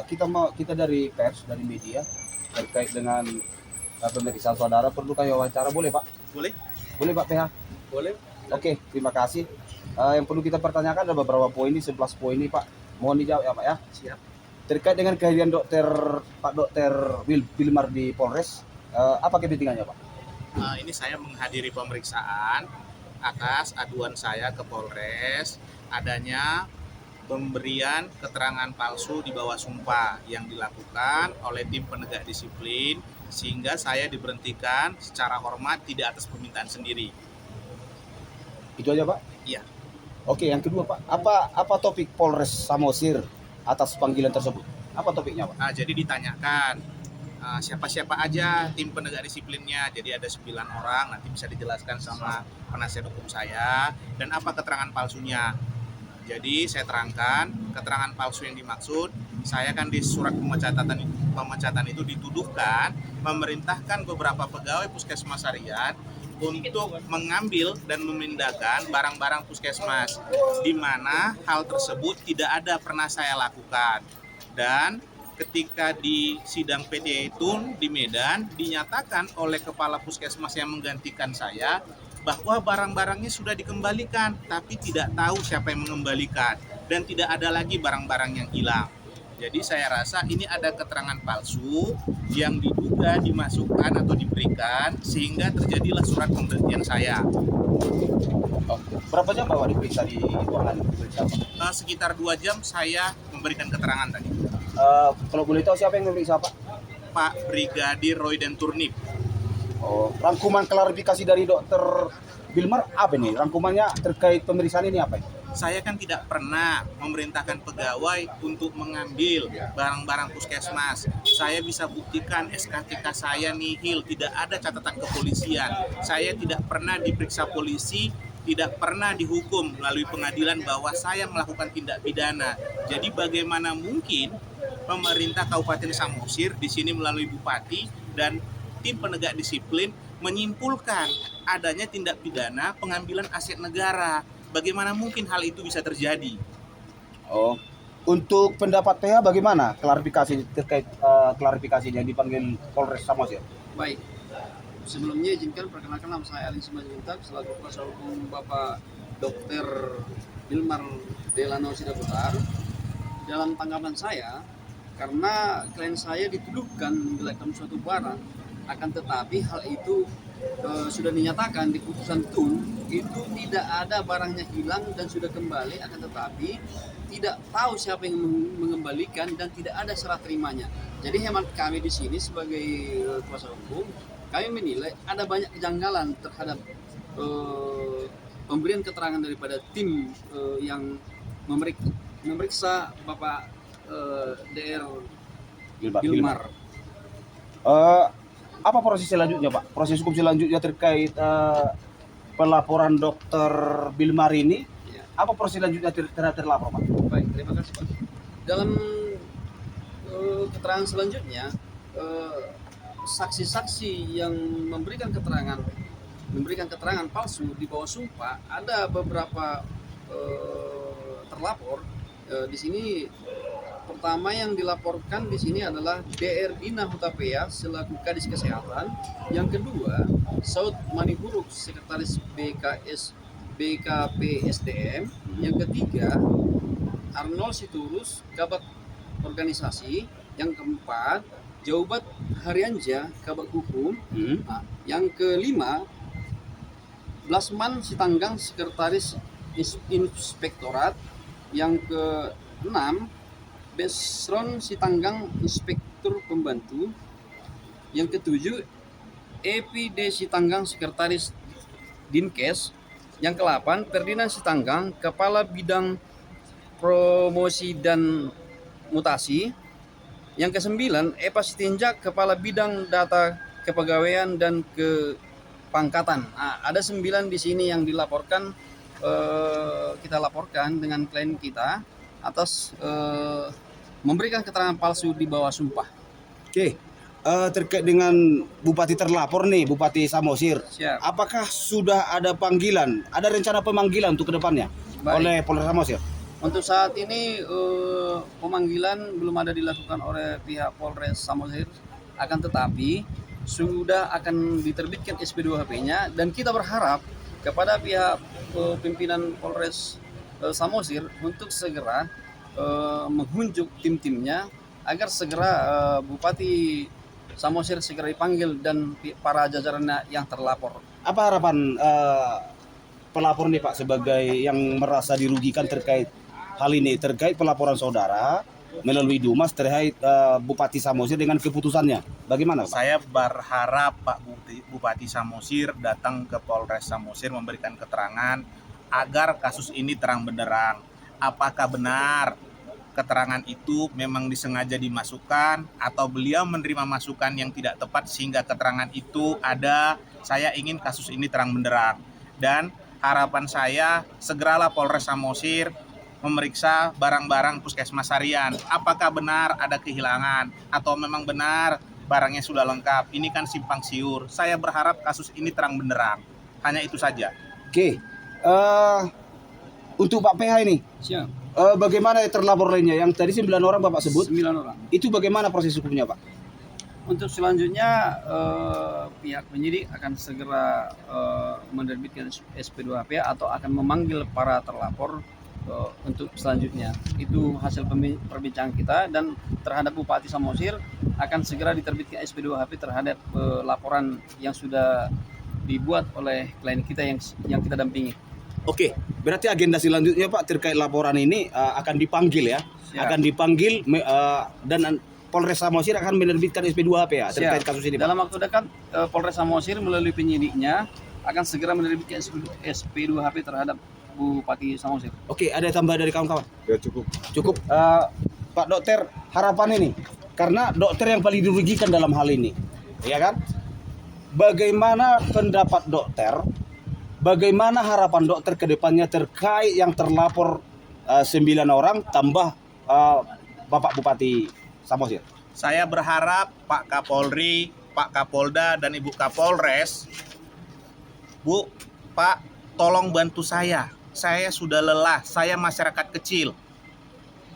kita dari pers, dari media terkait dengan pemeriksaan saudara. Perlu kami wawancara, boleh Pak? Boleh? Boleh Pak PH? Boleh. Oke, terima kasih. Yang perlu kita pertanyakan ada beberapa poin ini, 11 poin ini Pak. Mohon dijawab ya Pak ya. Siap. Terkait dengan kehadiran Pak Dokter Bilmar di Polres, apa kepentingannya Pak? Ini saya menghadiri pemeriksaan atas aduan saya ke Polres adanya pemberian keterangan palsu di bawah sumpah yang dilakukan oleh tim penegak disiplin sehingga saya diberhentikan secara hormat tidak atas permintaan sendiri. Itu aja Pak? Iya. Oke, yang kedua Pak, apa topik Polres Samosir atas panggilan tersebut? Apa topiknya Pak? Jadi ditanyakan siapa-siapa aja tim penegak disiplinnya, jadi ada 9 orang, nanti bisa dijelaskan sama penasihat hukum saya, dan apa keterangan palsunya. Jadi saya terangkan keterangan palsu yang dimaksud, saya kan di surat pemecatan itu dituduhkan memerintahkan beberapa pegawai puskesmas harian untuk mengambil dan memindahkan barang-barang puskesmas, di mana hal tersebut tidak ada pernah saya lakukan. Dan ketika di sidang PT Tun di Medan dinyatakan oleh kepala puskesmas yang menggantikan saya bahwa barang-barangnya sudah dikembalikan, tapi tidak tahu siapa yang mengembalikan dan tidak ada lagi barang-barang yang hilang. Jadi saya rasa ini ada keterangan palsu yang diduga dimasukkan atau diberikan sehingga terjadilah surat pemberhentian saya. Berapa jam Bapak diperiksa di ruangan periksa? Sekitar 2 jam saya memberikan keterangan tadi. Kalau boleh tahu siapa yang memeriksa Pak? Pak Brigadir Royden Turnip. Rangkuman klarifikasi dari Dokter Bilmar apa nih? Rangkumannya terkait pemeriksaan ini apa? Saya kan tidak pernah memerintahkan pegawai untuk mengambil barang-barang puskesmas. Saya bisa buktikan SKCK saya nihil, tidak ada catatan kepolisian. Saya tidak pernah diperiksa polisi, tidak pernah dihukum melalui pengadilan bahwa saya melakukan tindak pidana. Jadi bagaimana mungkin pemerintah Kabupaten Samosir di sini melalui bupati dan tim penegak disiplin menyimpulkan adanya tindak pidana pengambilan aset negara. Bagaimana mungkin hal itu bisa terjadi? Untuk pendapat PH bagaimana klarifikasi terkait klarifikasinya dipanggil Polres Samosir? Baik, sebelumnya izinkan perkenalkan nama saya Alin Simanjuntak selaku kuasa hukum Bapak Dr. Bilmar Delano Sidaputar. Dalam tanggapan saya, karena klien saya dituduhkan menjelekkan suatu barang, akan tetapi hal itu sudah dinyatakan di putusan Tun itu tidak ada barangnya hilang dan sudah kembali, akan tetapi tidak tahu siapa yang mengembalikan dan tidak ada serah terimanya. Jadi hemat kami di sini sebagai kuasa hukum, kami menilai ada banyak kejanggalan terhadap pemberian keterangan daripada tim yang memeriksa Bapak DR Bilmar. Apa proses selanjutnya Pak? Proses hukum selanjutnya terkait pelaporan Dokter Bilmar ini? Ya. Apa proses selanjutnya terhadap terlapor Pak? Baik, terima kasih Pak. Dalam keterangan selanjutnya, saksi-saksi yang memberikan keterangan palsu di bawah sumpah, ada beberapa terlapor. Di sini pertama yang dilaporkan di sini adalah DR Dina Hutapea selaku Kadis Kesehatan. Yang kedua, Saud Manihuruk Sekretaris BKP SDM. Yang ketiga, Arnold Siturus Kabak Organisasi. Yang keempat, Jaubat Harianja Kabak Hukum. Nah, yang kelima, Blasman Sitanggang Sekretaris Inspektorat. Yang keenam, Besron Sitanggang Inspektur Pembantu. Yang ketujuh, Epi D Sitanggang Sekretaris Dinkes. Yang ke-8, Ferdinand Sitanggang Kepala Bidang Promosi dan Mutasi. Yang ke-9, Epa Sitinjak Kepala Bidang Data Kepegawaian dan Kepangkatan. Nah, ada 9 di sini yang dilaporkan, kita laporkan dengan klien kita atas memberikan keterangan palsu di bawah sumpah. Oke, terkait dengan Bupati terlapor nih, Bupati Samosir. Siap. Apakah sudah ada panggilan, ada rencana pemanggilan untuk kedepannya oleh Polres Samosir? Untuk saat ini pemanggilan belum ada dilakukan oleh pihak Polres Samosir, akan tetapi sudah akan diterbitkan SP2HP-nya dan kita berharap kepada pihak pimpinan Polres Samosir untuk segera menghunjuk tim-timnya agar segera Bupati Samosir segera dipanggil dan para jajarannya yang terlapor. Apa harapan pelapor nih Pak sebagai yang merasa dirugikan terkait hal ini, terkait pelaporan saudara melalui Dumas terkait Bupati Samosir dengan keputusannya? Bagaimana Pak? Saya berharap Pak Bupati Samosir datang ke Polres Samosir memberikan keterangan agar kasus ini terang benderang. Apakah benar keterangan itu memang disengaja dimasukkan atau beliau menerima masukan yang tidak tepat sehingga keterangan itu ada? Saya ingin kasus ini terang benderang. Dan harapan saya segeralah Polres Samosir memeriksa barang-barang Puskesmas Harian. Apakah benar ada kehilangan atau memang benar barangnya sudah lengkap? Ini kan simpang siur. Saya berharap kasus ini terang benderang. Hanya itu saja. Oke, untuk Pak PH ini, Siap. bagaimana terlapor lainnya? Yang tadi 9 orang Bapak sebut, 9 orang. itu bagaimana proses hukumnya Pak? Untuk selanjutnya pihak penyidik akan segera menerbitkan SP2HP atau akan memanggil para terlapor untuk selanjutnya. Itu hasil perbincangan kita, dan terhadap Bupati Samosir akan segera diterbitkan SP2HP terhadap laporan yang sudah dibuat oleh klien kita yang kita dampingi. Oke, berarti agenda selanjutnya Pak terkait laporan ini akan dipanggil ya? Siap. Akan dipanggil dan Polres Samosir akan menerbitkan SP2HP ya terkait kasus ini Pak? Dalam waktu dekat Polres Samosir melalui penyidiknya akan segera menerbitkan SP2HP terhadap Bupati Samosir. Oke, ada tambahan dari kawan-kawan? Ya cukup. Cukup. Pak Dokter, harapan ini, karena dokter yang paling dirugikan dalam hal ini, ya kan? Bagaimana pendapat dokter? Bagaimana harapan dokter ke depannya terkait yang terlapor 9 orang tambah Bapak Bupati Samosir? Saya berharap Pak Kapolri, Pak Kapolda, dan Ibu Kapolres, Bu, Pak, tolong bantu saya. Saya sudah lelah, saya masyarakat kecil.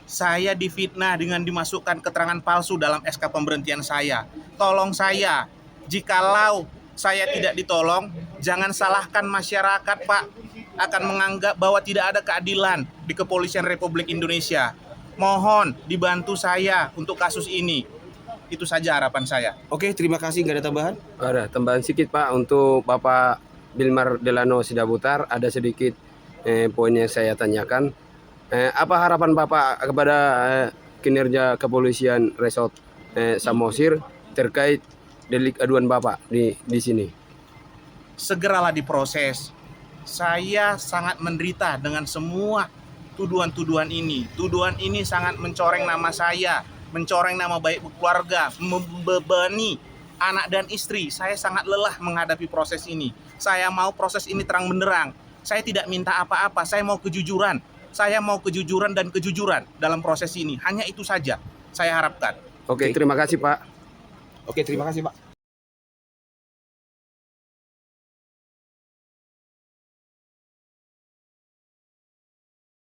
Saya difitnah dengan dimasukkan keterangan palsu dalam SK pemberhentian saya. Tolong saya, jikalau saya tidak ditolong, jangan salahkan masyarakat Pak, akan menganggap bahwa tidak ada keadilan di Kepolisian Republik Indonesia. Mohon dibantu saya untuk kasus ini. Itu saja harapan saya. Oke, terima kasih. Nggak ada tambahan? Ada tambahan sedikit Pak untuk Bapak Bilmar Delano Sidabutar. Ada sedikit poin yang saya tanyakan. Apa harapan Bapak kepada kinerja kepolisian Resort Samosir terkait delik aduan Bapak di sini? Segeralah diproses. Saya sangat menderita dengan semua tuduhan-tuduhan ini. Tuduhan ini sangat mencoreng nama saya, mencoreng nama baik keluarga, membebani anak dan istri. Saya sangat lelah menghadapi proses ini. Saya mau proses ini terang benderang. Saya tidak minta apa-apa, saya mau kejujuran. Saya mau kejujuran dan kejujuran dalam proses ini. Hanya itu saja saya harapkan. Oke, terima kasih Pak. Oke, terima kasih Pak.